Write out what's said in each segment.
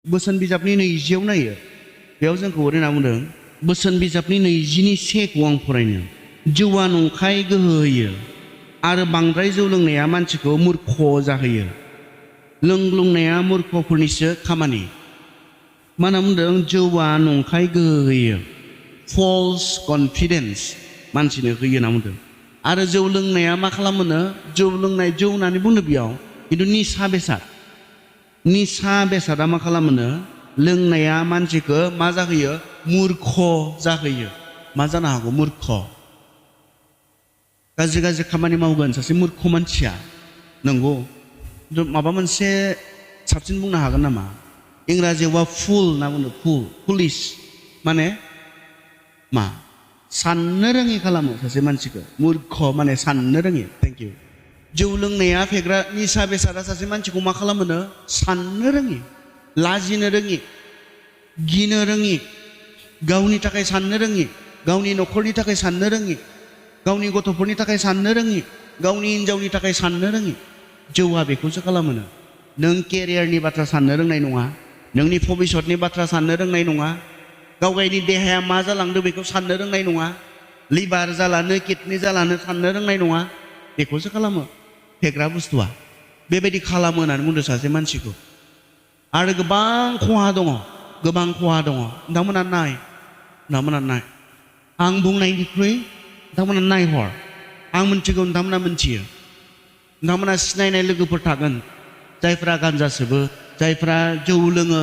बोसोन बिजाबनि 20आव नायो बेयाव जोंखौ ओरैना बुंदों बोसोन बिजाबनि 20:1 आं फरायनो जौआ नंखाय गोहो होयो आरो बांद्राय जौ लोंनाया मानसिखौ मूर्ख जाहोयो लोंग्लुंनाया मूर्खफोरनिसो खामानि मा होनना बुंदों जौआ नंखाय गोहो होयो फल्स कन्फिडेन्स मानसिनो होयो होनना बुंदों आरो जौ लोंनाया मा खालामोनो जौ लोंनाय जौ होननानै बुंदों बेयाव खिन्थु निसा बेसादा मा खालामोनो लोंनाया मानसिखौ मा जाहोयो मूर्ख जाहोयो मा जानो हागौ मूर्ख गाज्रि खामानि मावगोन सासे मूर्ख मानसिया नंगौ माबा मोनसे साबसिन बुंनो हागोन नामा इंराजियावबा फुल होनना बुङो फुलिश माने मा साननो रोङि खालामो सासे मानसिखौ मूर्ख माने साननो रोङि थेंक इउ जौ लोंनाया फेग्रा निसा बेसादा सासे मानसिखौ मा खालामोनो साननो रोङि लाजिनो रोङि गिनो रोङि गावनि थाखाय साननो रोङि गावनि न'खरनि थाखाय साननो रोङि गावनि गथ'फोरनि थाखाय साननो रोङि गावनि हिनजावनि थाखाय साननो रोङि जौआ बेखौसो खालामोनो नों केरियारनि बाथ्रा साननो रोंनाय नङा नोंनि भबिष्यतनि बाथ्रा साननो रोंनाय नङा गाव गावनि देहाया मा जालांदों बेखौ साननो रोंनाय नङा लिभार जालानो किडनि जालानो साननो रोंनाय नङा बेखौसो खालामो फेग्रा बुस्थुआ बेबायदि खालामो होननानै बुंदों सासे मानसिखौ आरो गोबां खहा दङ नोंथांमोना नाय आं बुंनायनिख्रुइ नोंथांमोना नायहर आं मिथिगौ नोंथांमोना मिथियो नोंथांमोना सिनायनाय लोगोफोर थागोन जायफ्रा गान्जा सोबो जायफ्रा जौ लोङो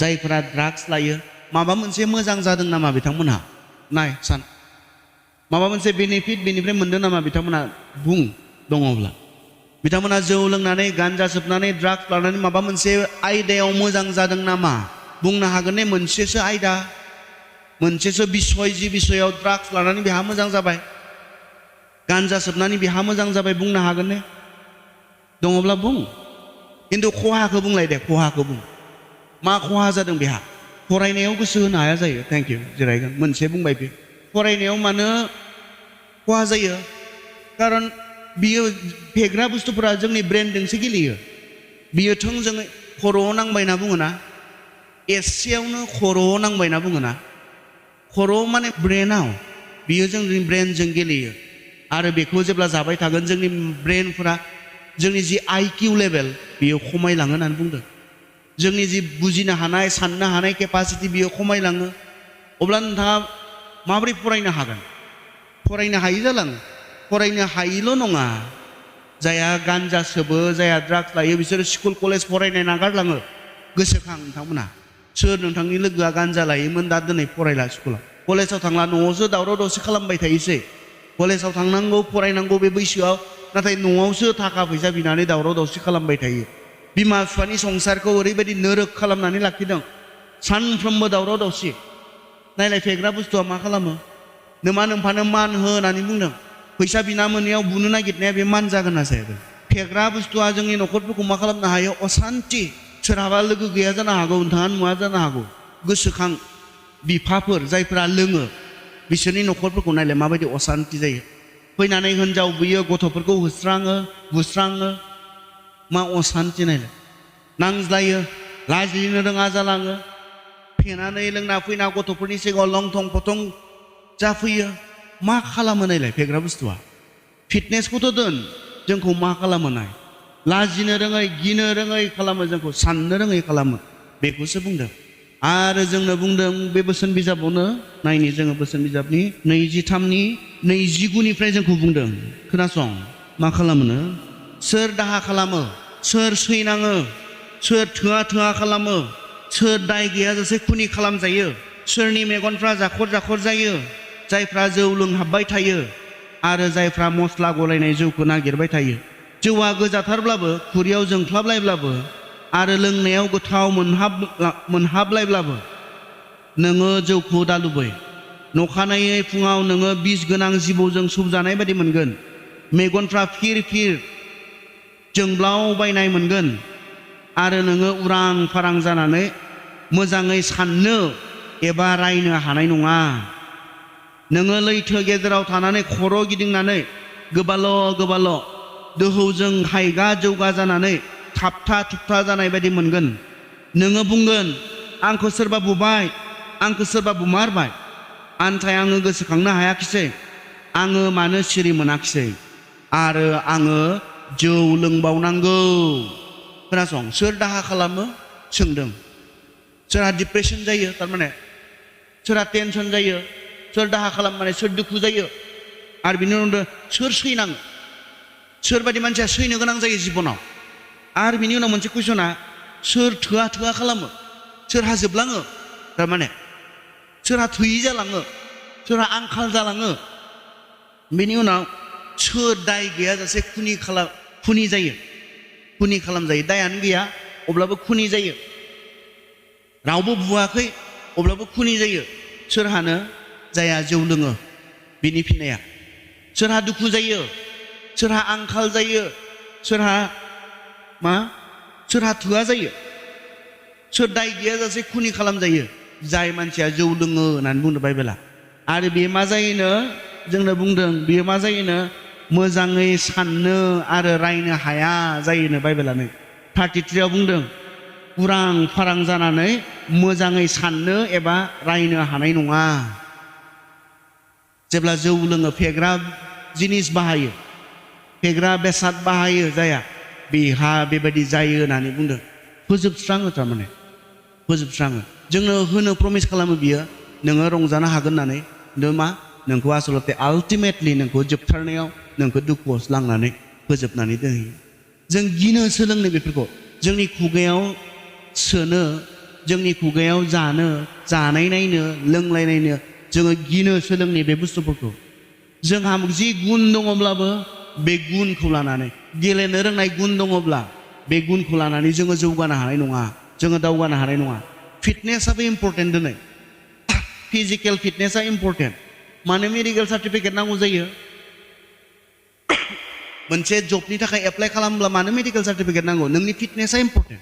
जायफ्रा ड्राग्स लायो माबा मोनसे मोजां जादों नामा बिथांमोनहा नाय सान माबा मोनसे बेनिफिट बेनिफ्राय मोनदों नामा बिथांमोना बुं दङब्ला बिथांमोना जौ लोंनानै गान्जा सोबनानै ड्राग्स लानानै माबा मोनसे आयदायाव मोजां जादों नामा बुंनो हागोन ने मोनसेसो आयदा मोनसेसो बिसय जि बिसयाव ड्राग्स लानानै बेहा मोजां जाबाय गान्जा सोबनानै बेहा मोजां जाबाय बुंनो हागोन ने दङब्ला बुं खिन्थु खहाखौ बुंलाय दे खहाखौ बुं मा खहा जादों बेहा फरायनायाव गोसो होनो हाया जायो थेंक इउ जिरायगोन मोनसे बुंबाय बे फरायनायाव मानो खहा जायो खारन बियो फेग्रा बुस्थुफोरा जोंनि ब्रेनजोंसो गेलेयो बियो थोंजोङै खर'आव नांबाय होनना बुङोना एसेयावनो खर'आव नांबाय होनना बुङोना खर'आव माने ब्रेनाव बियो जोंनि ब्रेनजों गेलेयो आरो बेखौ जेब्ला जाबाय थागोन जोंनि ब्रेनफोरा जोंनि जि आइकिउ लेभेल बियो खमायलाङो होननानै बुंदों जोंनि जि बुजिनो हानाय साननो हानाय केपासिटि बियो खमायलाङो अब्ला नोंथाङा माबोरै फरायनो हागोन फरायनो हायि जालाङो फरायनो हायिल' नङा जायहा गान्जा सोबो जायहा ड्राग्स लायो बिसोरो स्कुल कलेज फरायनाय नागारलाङो गोसोखां नोंथांमोना सोर नोंथांनि लोगोआ गान्जा लायोमोन दा दिनै फरायला स्कुलाव कलेजाव थांला न'आवसो दावराव दावसि खालामबाय थायोसै कलेजाव थांनांगौ फरायनांगौ बे बैसोआव नाथाय न'आवसो थाखा फैसा बिनानै दावराव दावसि खालामबाय थायो बिमा बिफानि संसारखौ ओरैबायदि नोरोग खालामनानै लाखिदों सानफ्रोमबो दावराव दावसि नायलाय फेग्रा बुस्थुआ मा खालामो नोमा नोमफानो मान हो होननानै बुंदों फैसा बिना मोननायाव बुनो नागिरनाया बे मान जागोन ना जाया फेग्रा बुस्थुआ जोंनि न'खरफोरखौ मा खालामनो हायो असान्ति सोरहाबा लोगो गैया जानो हागौ नोंथाङा नुवा जानो हागौ गोसोखां बिफाफोर जायफोरा लोङो बिसोरनि न'खरफोरखौ नायलाय माबायदि असान्ति जायो फैनानै हिनजाव बुयो गथ'फोरखौ होस्राङो बुस्राङो मा असान्ति नायलाय नांज्लायो लाजिनो रोङा जालाङो फेनानै लोंना फैना गथ'फोरनि सिगाङाव लंथं फथं जाफैयो मा खालामो नायलाय फेग्रा बुस्थुआ फिटनेसखौथ' दोन जोंखौ मा खालामो नाय लाजिनो रोङै गिनो रोङै खालामो जोंखौ साननो रोङै खालामो बेखौसो बुंदों आरो जोंनो बुंदों बे बोसोन बिजाबावनो नायनि जोङो बोसोन बिजाबनि 23:29 जोंखौ बुंदों खोनासं मा खालामोनो सोर दाहा खालामो सोर सैनाङो सोर थोआ खालामो सोर दाय गैयाजासे खुनि खालामजायो सोरनि मेगनफ्रा जाखर जाखर जायो जायफ्रा जौ लोंहाबबाय थायो आरो जायफ्रा मस्ला गलायनाय जौखौ नागिरबाय थायो जौआ गोजाथारब्लाबो खुरियाव जोंख्लाबलायब्लाबो आरो लोंनायाव गोथाव मोनहाबलायब्लाबो नोङो जौखौ दालुबै नखानायै फुङाव नोङो बिस गोनां जिबौजों सौजानाय बायदि मोनगोन मेगनफ्रा फिर जोंब्लावबायनाय मोनगोन आरो नोङो उरां फारां जानानै मोजाङै साननो एबा रायनो हानाय नङा नोङो लैथो गेजेराव थानानै खर' गिदिंनानै गोबाल' दोहौजों हायगा जौगा जानानै थाबथा थुबथा जानाय बायदि मोनगोन नोङो बुंगोन आंखौ सोरबा बुबाय आंखौ सोरबा बुमारबाय आन्थाय आङो गोसोखांनो हायाखिसै आङो मानो सिरि मोनाखिसै आरो आङो जौ लोंबावनांगौ खोनासं सोर दाहा खालामो सोंदों सोरहा डिप्रेसन जायो थारमाने सोरहा टेनसन जायो सोर दाहा खालाम माने सोर दुखु जायो आरो बिनि उनाव सोर सैनाङो सोरबादि मानसिया सैनो गोनां जायो जिबनाव आरो बिनि उनाव मोनसे कुइसना सोर थोआ थोआ खालामो सोरहा जोबलाङो थारमाने सोरहा थोयि जालाङो सोरहा आंखाल जालाङो बिनि उनाव सोर दाय गैयाजासे खुनि जायो खुनि खालामजायो दायानो गैया अब्लाबो खुनि जायो रावबो बुवाखै अब्लाबो खुनि जायो सोरहानो जाया जौ लोङो बिनि फिननाया सोरहा दुखु जायो सोरहा आंखाल जायो सोरहा थोआ जायो सोर दाय गैयाजासे खुनि खालामजायो जाय मानसिया जौ लोङो होननानै बुंदों बाइबेला आरो बेयो मा जायोनो जोंनो बुंदों बेयो मा जायोनो मोजाङै साननो आरो रायनो हाया जायोनो बाइबेलानो 33 आव बुंदों उरां फारां जानानै मोजाङै साननो एबा रायनो हानाय नङा जेब्ला जौ लोङो फेग्रा जिनिस बाहायो फेग्रा बेसाद बाहायो जाया बेहा बेबायदि जायो होननानै बुंदों फोजोबस्राङो थारमाने फोजोबस्राङो जोंनो होनो प्रमिस खालामो बियो नोङो रंजानो हागोन होननानै नोंखौ आसलते आल्टिमेटलि नोंखौ जोबथारनायाव नोंखौ दुखुआवसो लांनानै फोजोबनानै दोनहैयो जों गिनो सोलोंनो बेफोरखौ जोंनि खुगायाव सोनो जोंनि खुगायाव जानो जानाय नायनो लोंलाय नायनो जोङो गिनो सोलोंनि बे बुस्थुफोरखौ जोंहा जि गुन दङब्लाबो बे गुनखौ लानानै गेलेनो रोंनाय गुन दङब्ला बे गुनखौ लानानै जोङो जौगानो हानाय नङा जोङो दावगानो हानाय नङा फिटनेसआबो इम्परटेन्ट दिनै फिजिकेल फिटनेसआ इम्परटेन्ट मानो मेडिकेल सार्टिफिकेट नांगौ जायो मोनसे जबनि थाखाय एप्लाइ खालामब्ला मानो मेडिकेल सार्टिफिकेट नांगौ नोंनि फिटनेसआ इम्परटेन्ट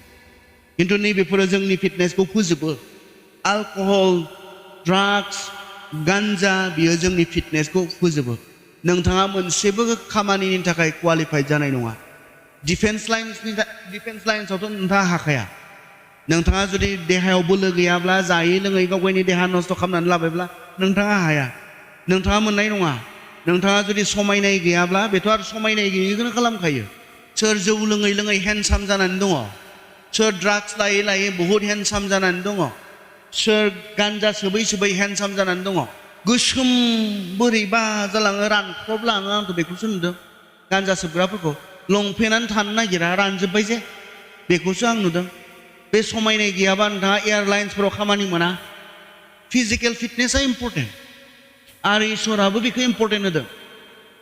खिन्थु नैबेफोरो जोंनि फिटनेसखौ फोजोबो अल्कहल ड्राग्स गान्जा बियो जोंनि फिटनेसखौ फोजोबो नोंथाङा मोनसेबो खामानिनि थाखाय क्वालिफाइड जानाय नङा डिफेन्स लाइन्सआवथ' नोंथाङा हाखाया नोंथाङा जुदि देहायाव बोलो गैयाब्ला जायै लोङै गाव गावनि देहा नस्थ' खालामनानै लाबायब्ला नोंथाङा हाया नोंथाङा मोननाय नङा नोंथाङा जुदि समायनाय गैयाब्ला बेथ' आरो समायनाय गैयैखौनो खालामखायो सोर जौ लोङै लोङै हेन्डसाम जानानै दङ सोर ड्राग्स लायै लायै बहुद हेन्डसाम जानानै दङ सोर गान्जा सोबै सोबै हेन्डसाम जानानै दङ गोसोम बोरैबा जालाङो रानख्रबलाङो आंथ' बेखौसो नुदों गान्जा सोबग्राफोरखौ लंपेन्टआनो थानो नागिरा रानजोब्बाय जे बेखौसो आं नुदों बे समायनाय गैयाबा नोंथाङा एयारलाइन्सफोराव खामानि मोना फिजिकेल फिटनेसआ इम्परटेन्ट आरो इसोराबो बेखौ इम्परटेन्ट होदों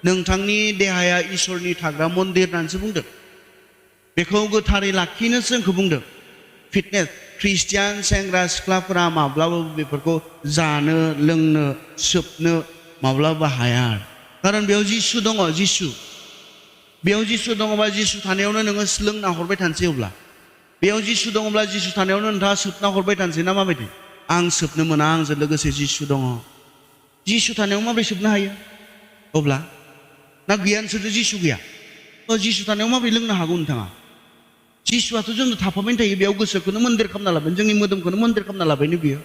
नोंथांनि देहाया इसोरनि थाग्रा मन्दिर होननानैसो बुंदों बेखौ गोथारै लाखिनोसो जोंखौ बुंदों फिटनेस ख्रिस्टियान सेंग्रा सिख्लाफोरा माब्लाबाबो बेफोरखौ जानो लोंनो सोबनो माब्लाबा हाया खारन बेयाव जिसु दङ बेयाव जिसु दङबा जिसु थानायावनो नोङो लोंना हरबाय थानोसै अब्ला बेयाव जिसु दङब्ला जिसु थानायावनो नोंथाङा सोबना हरबाय थानोसै ना माबायदि आं सोबनो मोना आंजों लोगोसे जिसु दङ जिसु थानायाव माबोरै सोबनो हायो अब्ला ना गैया नोंसोरथ' जिसु गैया जिसु थानायाव माबोरै लोंनो हागौ नोंथाङा जिसुआथ' जोंनो थाफाबाय थायो बेयाव गोसोखौनो मन्दिर खालामना लाबाय जोंनि मोदोमखौनो मन्दिर खालामना लाबायनो बियो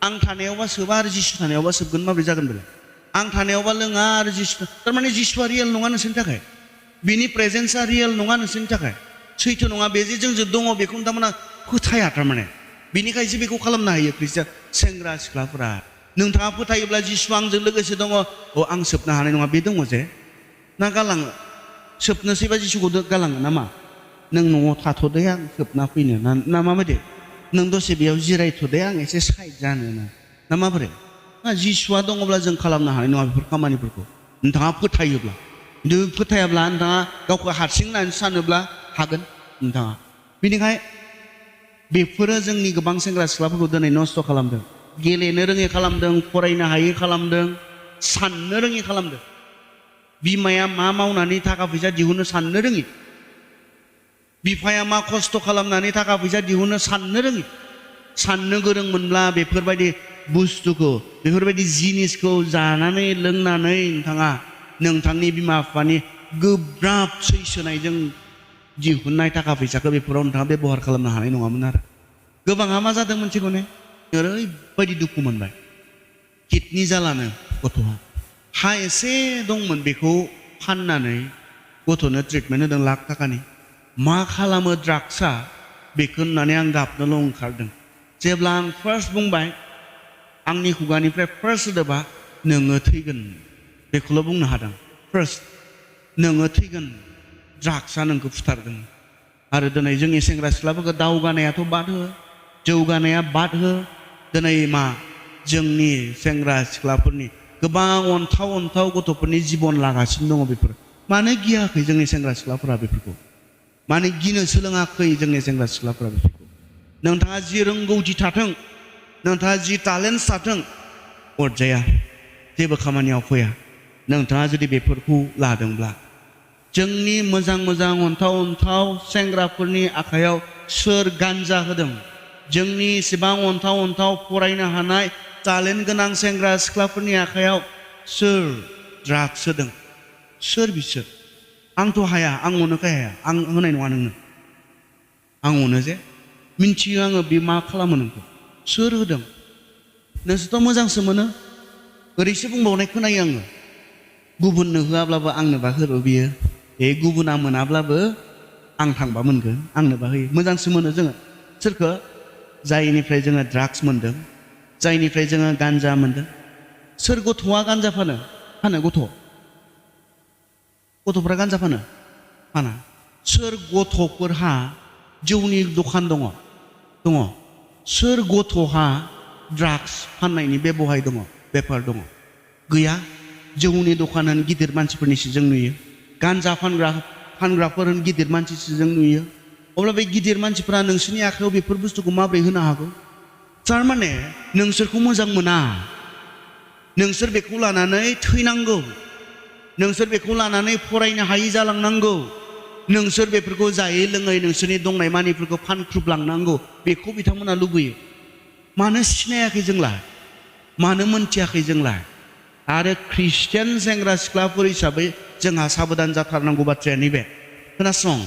आं थानायावबा सोबा आरो जिसु थानायावबा सोबगोन माबोरै जागोन बेलाय आं थानायावबा लोङा आरो जिसु थारमाने जिसुआ रियेल नङा नोंसोरनि थाखाय बिनि प्रेजेन्सआ रियेल नङा नोंसोरनि थाखाय सैथो नङा बे जे जोंजों दङ बेखौ नोंथांमोना फोथाया थारमाने बिनिखायसो बेखौ खालामनो हायो ख्रिस्टियान सेंग्रा सिख्लाफोरा नोंथाङा फोथायोब्ला जिसु आंजों लोगोसे दङ आं सोबनो हानाय नङा बे दङ जे ना गालाङो सोबनोसैबा जिसुखौ गालाङो नामा नों न'आव थाथ'दे आं सोबना फैनो ना माबायदि नों दसे बेयाव जिरायथ'दे आं एसे साइड जानो ना माबोरै जिसुआ दङब्ला जों खालामनो हानाय नङा बेफोर खामानिफोरखौ नोंथाङा फोथायोब्ला खिन्थु फोथायाब्ला नोंथाङा गावखौ हारसिं होननानै सानोब्ला हागोन नोंथाङा बेनिखाय बेफोरो जोंनि गोबां सेंग्रा सिख्लाफोरखौ दिनै नस्थ' खालामदों गेलेनो रोङि खालामदों फरायनो हायै खालामदों साननो रोङि खालामदों बिमाया मा मावनानै थाखा फैसा दिहुननो साननो रोङि बिफाया मा खस्थ' खालामनानै थाखा फैसा दिहुननो साननो रोङि साननो गोरोंमोनब्ला बेफोरबायदि बुस्थुखौ बेफोरबायदि जिनिसखौ जानानै लोंनानै नोंथाङा नोंथांनि बिमा बिफानि गोब्राब सैसोनायजों दिहुननाय थाखा फैसाखौ बेफोराव नोंथाङा बेबहार खालामनो हानाय नङामोन आरो गोबाङा मा जादों मोनथिगौ ने ओरैबायदि दुखु मोनबाय किडनि जालानो गथ'आ हा एसे दंमोन बेखौ फाननानै गथ'नो ट्रिटमेन्ट होदों लाख थाखानि मा खालामो ड्राग्सआ बेखौ होननानै आं गाबनोल' ओंखारदों जेब्ला आं फार्स्ट बुंबाय आंनि खुगानिफ्राय फार्स्ट सोदोबा नोङो थैगोन बेखौल' बुंनो हादों फार्स्ट नोङो थैगोन ड्राग्सआ नोंखौ फुथारगोन आरो दिनै जोंनि सेंग्रा सिख्लाफोरखौ दावगानायाथ' बाद हो जौगानाया बाद हो दिनै मा जोंनि सेंग्रा सिख्लाफोरनि गोबां अन्थाव गथ'फोरनि जिबन लागासिनो दङ बेफोर मानो गियाखै जोंनि सेंग्रा सिख्लाफोरा बेफोरखौ मानो गिनो सोलोङाखै जोंनि सेंग्रा सिख्लाफोरा बेफोरखौ नोंथाङा जि रोंगौथि थाथों नोंथाङा जि टेलेन्ट थाथों अरजाया जेबो खामानियाव फैया नोंथाङा जुदि बेफोरखौ लादोंब्ला जोंनि मोजां अन्थाव सेंग्राफोरनि आखायाव सोर गान्जा होदों जोंनि इसेबां अन्थाव फरायनो हानाय टेलेन्ट गोनां सेंग्रा सिख्लाफोरनि आखायाव सोर ड्राग्स होदों सोर बिसोर आंथ' हाया आं अनोखाय हाया आं होनाय नङा नोंनो आं अनो जे मिन्थियो आङो बे मा खालामो नोंखौ सोर होदों नोंसोरथ' मोजांसो मोनो ओरैसो बुंबावनाय खोनायो आङो गुबुननो होआब्लाबो आंनोबा होरो बियो गुबुना मोनाब्लाबो आं थांबा मोनगोन आंनोबा होयो मोजांसो मोनो जोङो सोरखौ जायनिफ्राय जोङो ड्राग्स मोनदों जायनिफ्राय जोङो गान्जा मोनदों सोर गथ'आ गान्जा फानो गथ'फ्रा गान्जा फाना सोर गथ'फोरहा जौनि दखान दङ सोर गथ'हा ड्राग्स फाननायनि बेफार दङ गैया जौनि दखान होन गिदिर मानसिफोरनिसो जों नुयो गान्जा फानग्राफोर होन गिदिर मानसिसो जों नुयो अब्ला बे गिदिर मानसिफोरा नोंसोरनि आखायाव बेफोर बुस्थुखौ माबोरै होनो हागौ थारमाने नोंसोरखौ मोजां मोना नोंसोर बेखौ लानानै थैनांगौ नोंसोर बेखौ लानानै फरायनो हायि जालांनांगौ नोंसोर बेफोरखौ जायै लोङै नोंसोरनि दंनाय मानिफोरखौ फानख्रुबलांनांगौ बेखौ बिथांमोना लुबैयो मानो सिनायाखै जोंलाय मानो मोनथियाखै जोंलाय आरो ख्रिस्टियान सेंग्रा सिख्लाफोर हिसाबै जोंहा साबधान जाथारनांगौ बाथ्राया नैबे खोनासं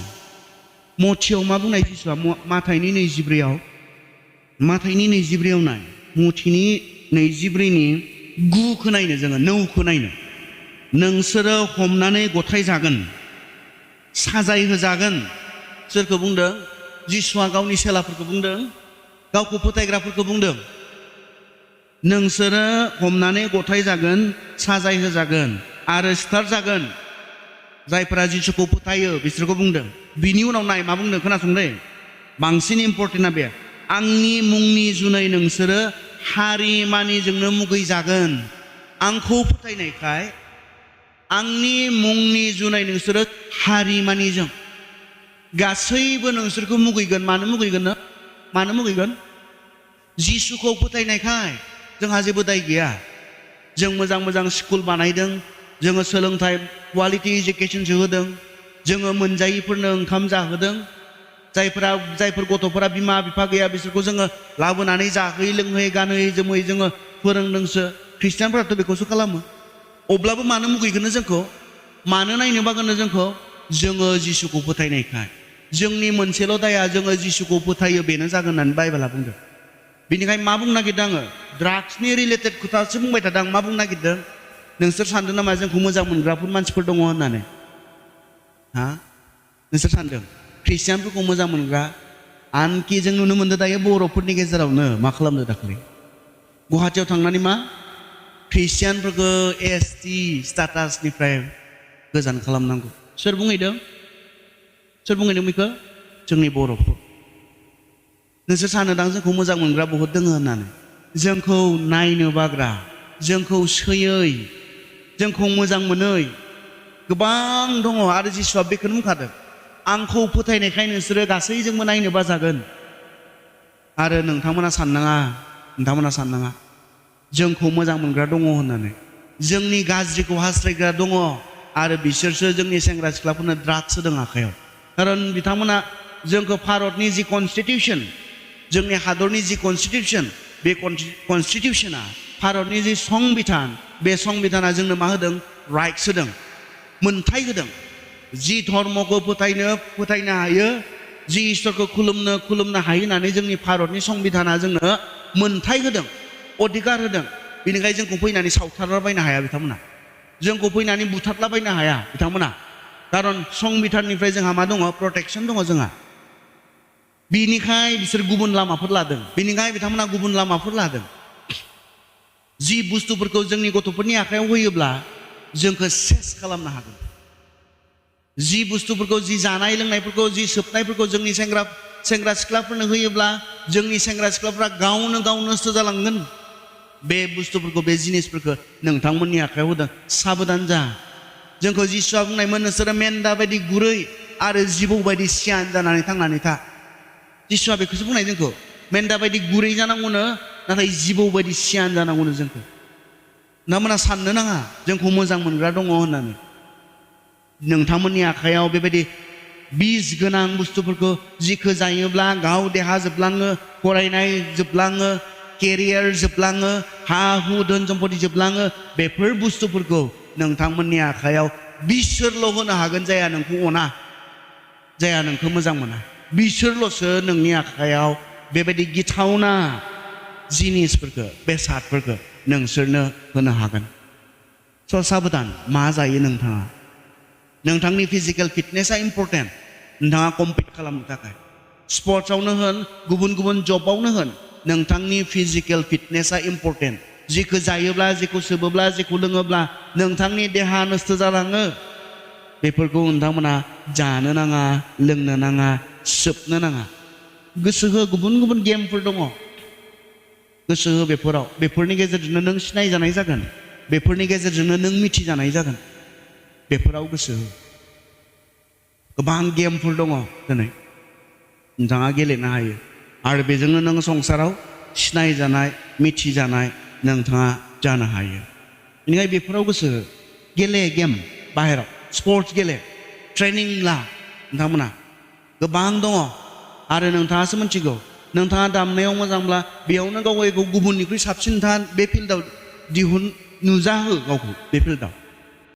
मथियाव मा बुंनाय जिसुआ माथाइनि 24आव नाय मथिनि 24:9 नायनो जोङो 9 नायनो नोंसोरो हमनानै गथाय जागोन साजाय होजागोन सोरखौ बुंदों जिसुआ गावनि सेलाफोरखौ बुंदों गावखौ फोथायग्राफोरखौ बुंदों नोंसोरो हमनानै गथाय जागोन साजाय होजागोन आरो सिथारजागोन जायफोरा जिसुखौ फोथायो बिसोरखौ बुंदों बिनि उनाव नाय मा बुंदों खोनासंदे बांसिन इम्परटेन्टआ बे आंनि मुंनि जुनै नोंसोरो हारि मानिजोंनो मुगैजागोन आंखौ फोथायनायखाय आंनि मुंनि जुनै नोंसोरो हारि मानिजों गासैबो नोंसोरखौ मुगैगोन मानो मुगैगोन जिसुखौ फोथायनायखाय जोंहा जेबो दाय गैया जों मोजां स्कुल बानायदों जोङो सोलोंथाइ क्वालिटि एजुकेसनसो होदों जोङो मोनजायैफोरनो ओंखाम जाहोदों जायफोर गथ'फोरा बिमा बिफा गैया बिसोरखौ जोङो लाबोनानै जाहोयै लोंहोयै गानहोयै जोमै जोङो फोरोंदोंसो ख्रिस्टियानफोराथ' बेखौसो खालामो अब्लाबो मानो मुगैगोन जोंखौ मानो नायनो बागोन जोंखौ जोङो जिसुखौ फोथायनायखाय जोंनि मोनसेल' दाया जोङो जिसुखौ फोथायो बेनो जागोन होननानै बाइबेला बुंदों बेनिखायनो मा बुंनो नागिरदों आङो ड्राग्सनि रिलेटेड खोथासो बुंबाय थादों आं मा बुंनो नागिरदों नोंसोर सानदों नामा जोंखौ मोजां मोनग्राफोर मानसिफोर दङ होननानै नोंसोर सानदों ख्रिस्टियानफोरखौ मोजां मोनग्रा आनखि जों नुनो मोनदों दायो बर'फोरनि गेजेरावनो मा खालामदों दाखालि गुवाहाटियाव थांनानै मा ख्रिस्टियानफोरखौ ST स्टेटासनिफ्राय गोजान खालामनांगौ सोर बुंहैदों बेखौ जोंनि बर'फोर नोंसोर सानोदां जोंखौ मोजां मोनग्रा बहुद दङ होननानै जोंखौ नायनो बाग्रा जोंखौ सैयै जोंखौ मोजां मोनै गोबां दङ आरो जिसुआ बेखौनो बुंखादों आंखौ फोथायनायखाय नोंसोरो गासैजोंबो नायनो बाजागोन आरो नोंथांमोना साननाङा जोंखौ मोजां मोनग्रा दङ होननानै जोंनि गाज्रिखौ हास्थायग्रा दङ आरो बिसोरसो जोंनि सेंग्रा सिख्लाफोरनो ड्राग्स होदों आखायाव खारन बिथांमोना जोंखौ भारतनि जि कनस्टिटिउसन जोंनि हादरनि जि कनस्टिटिउसन बे कनस्टिटिउसना भारतनि जि संबिधान बे संबिधाना जोंनो मा होदों राइट्स होदों मोनथाय होदों जि धर्मखौ फोथायनो हायो जि इसोरखौ खुलुमनो हायो होननानै जोंनि भारतनि संबिधाना जोंनो मोनथाय होदों अधिकार होदों बेनिखायनो जोंखौ फैनानै सावथारलाबायनो हाया बिथांमोना जोंखौ फैनानै बुथारलाबायनो हाया बिथांमोना खारन संबिधाननिफ्राय जोंहा मा दङ प्रटेक्सन दङ जोंहा बिनिखाय बिसोर गुबुन लामाफोर लादों बिनिखाय बिथांमोना गुबुन लामाफोर लादों जि बुस्थुफोरखौ जोंनि गथ'फोरनि आखायाव होयोब्ला जोंखौ सेस खालामनो हागोन जि बुस्थुफोरखौ जि जानाय लोंनायफोरखौ जि सोबनायफोरखौ जोंनि सेंग्रा सिख्लाफोरनो होयोब्ला जोंनि सेंग्रा सिख्लाफ्रा गावनो नस्थ' जालांगोन बे बुस्थुफोरखौ बे जिनिसफोरखौ नोंथांमोननि आखायाव होदों साबधान जा जोंखौ जिसुआ बुंनायमोन नोंसोरो मेन्दा बायदि गुरै आरो जिबौ बायदि सियान जानानै थांनानै था जिसुआ बेखौसो बुंनाय जोंखौ मेन्दा बायदि गुरै जानांगौनो नाथाय जिबौ बायदि सियान जानांगौनो जोंखौ नोंथांमोना साननो नाङा जोंखौ मोजां मोनग्रा दङ होननानै नोंथांमोननि आखायाव बेबायदि बिस गोनां बुस्थुफोरखौ जिखौ जायोब्ला गाव देहा जोबलाङो फरायनाय जोबलाङो केरियार जोबलाङो हा हु धोन सम्पति जोबलाङो बेफोर बुस्थुफोरखौ नोंथांमोननि आखायाव बिसोरल' होनो हागोन जाया नोंखौ अना जाया नोंखौ मोजां मोना बिसोरल'सो नोंनि आखायाव बेबायदि गिथावना जिनिसफोरखौ बेसादफोरखौ नोंसोरनो होनो हागोन स' साबधान मा जायो नोंथाङा नोंथांनि फिजिकेल फिटनेसा इम्परटेन्ट नोंथाङा कम्पिट खालामनो थाखाय स्पर्ट्सआवनो होन गुबुन जबावनो होन नोंथांनि फिजिकेल फिटनेसा इम्परटेन्ट जिखौ जायोब्ला जिखौ सोबोब्ला जिखौ लोङोब्ला नोंथांनि देहा नस्थ' जालाङो बेफोरखौ नोंथांमोना जानो नाङा लोंनो नाङा सोबनो नाङा गोसो हो गुबुन गेमफोर दङ गोसो हो बेफोरनि गेजेरजोंनो नों सिनायजानाय जागोन बेफोरनि गेजेरजोंनो नों मिथिजानाय जागोन बेफोराव गोसो हो गोबां गेमफोर दङ दिनै नोंथाङा गेलेनो हायो आरो बेजोंनो नों संसाराव सिनायजानाय मिथिजानाय नोंथाङा जानो हायो बेनिखायनो बेफोराव गोसो हो गेले गेम बाहेराव स्पर्ट्स गेले ट्रेनिं ला नोंथांमोना गोबां दङ आरो नोंथाङासो मिथिगौ नोंथाङा दामनायाव मोजांब्ला बेयावनो गावखौ गुबुननिख्रुइ साबसिन नोंथाङा बे फिल्डआव नुजाहो गावखौ बे फिल्डआव